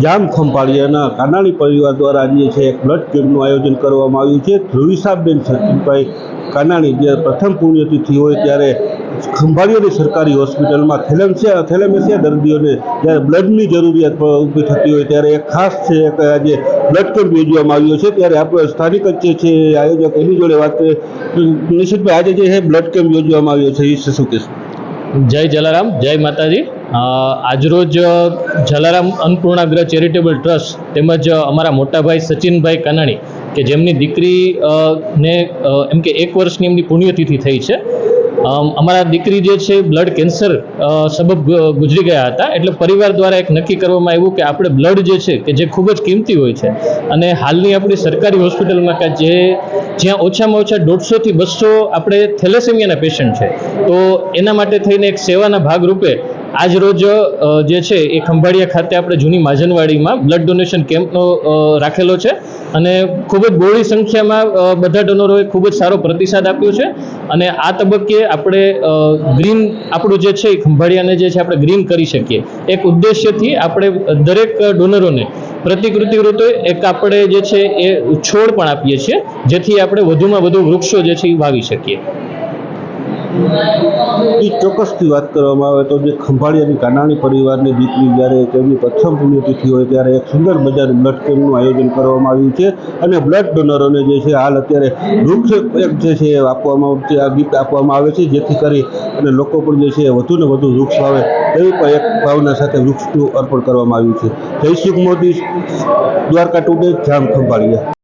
જામ ખંભાળિયાના કાનાણી પરિવાર દ્વારા આજે છે એક બ્લડ કેમ્પનું આયોજન કરવામાં આવ્યું છે। ધ્રુવિસાબેન સચિનભાઈ કાનાણી જે પ્રથમ પુણ્યતિથિ હોય ત્યારે ખંભાળિયાની સરકારી હોસ્પિટલમાં થેલેમેસિયા દર્દીઓને જ્યારે બ્લડની જરૂરિયાત ઊભી થતી હોય ત્યારે એક ખાસ છે એક આજે બ્લડ કેમ્પ યોજવામાં આવ્યો છે। ત્યારે આપણે સ્થાનિક જ છે આયોજક એની જોડે વાત કરીએ। નિશિતભાઈ, આજે જે છે બ્લડ કેમ્પ યોજવામાં આવ્યો છે એ શું કહેશો? જય જલારામ, જય માતાજી। આજરોજ જલારામ અન્નપૂર્ણાગ્રહ ચેરિટેબલ ટ્રસ્ટ તેમજ અમારા મોટાભાઈ સચિનભાઈ કાનાણી કે જેમની દીકરી ને એમ કે 1 વર્ષની એમની પુણ્યતિથિ થઈ છે। અમારા દીકરી જે છે બ્લડ કેન્સર સબબ ગુજરી ગયા હતા, એટલે પરિવાર દ્વારા એક નક્કી કરવામાં આવ્યું કે આપણે બ્લડ જે છે કે જે ખૂબ જ કિંમતી હોય છે અને હાલની આપણી સરકારી હોસ્પિટલમાં કે જ્યાં ઓછામાં ઓછા 150 થી 200 આપણે થેલેસેમિયાના પેશન્ટ છે, તો એના માટે થઈને એક સેવાના ભાગરૂપે આજ રોજ જે છે એ ખંભાળિયા ખાતે આપણે જૂની માજનવાડીમાં બ્લડ ડોનેશન કેમ્પનો રાખેલો છે અને ખૂબ જ બહોળી સંખ્યામાં બધા ડોનરોએ ખૂબ જ સારો પ્રતિસાદ આપ્યો છે। અને આ તબક્કે આપણે ગ્રીન આપણું જે છે એ ખંભાળિયાને જે છે આપણે ગ્રીન કરી શકીએ એક ઉદ્દેશ્યથી આપણે દરેક ડોનરોને પ્રતિકૃતિ રૂપે એક આપણે જે છે એ છોડ પણ આપીએ છીએ, જેથી આપણે વધુમાં વધુ વૃક્ષો જે છે એ વાવી શકીએ। એ ચોક્કસથી વાત કરવામાં આવે તો જે ખંભાળિયાની કાનાણી પરિવારની દીકરી જ્યારે તેમની પ્રથમ પુણ્યતિથિ હોય ત્યારે એક સુંદર મજાનું બ્લડ કેમ્પનું આયોજન કરવામાં આવ્યું છે અને બ્લડ ડોનરોને જે છે હાલ અત્યારે વૃક્ષ એક જે છે આ ગિફ્ટ આપવામાં આવે છે, જેથી કરી અને લોકો પણ જે છે વધુને વધુ વૃક્ષ વાવે એવી પણ એક ભાવના સાથે વૃક્ષનું અર્પણ કરવામાં આવ્યું છે। જયશ્રી મોદી, દ્વારકા ટુડે, જામ ખંભાળિયા।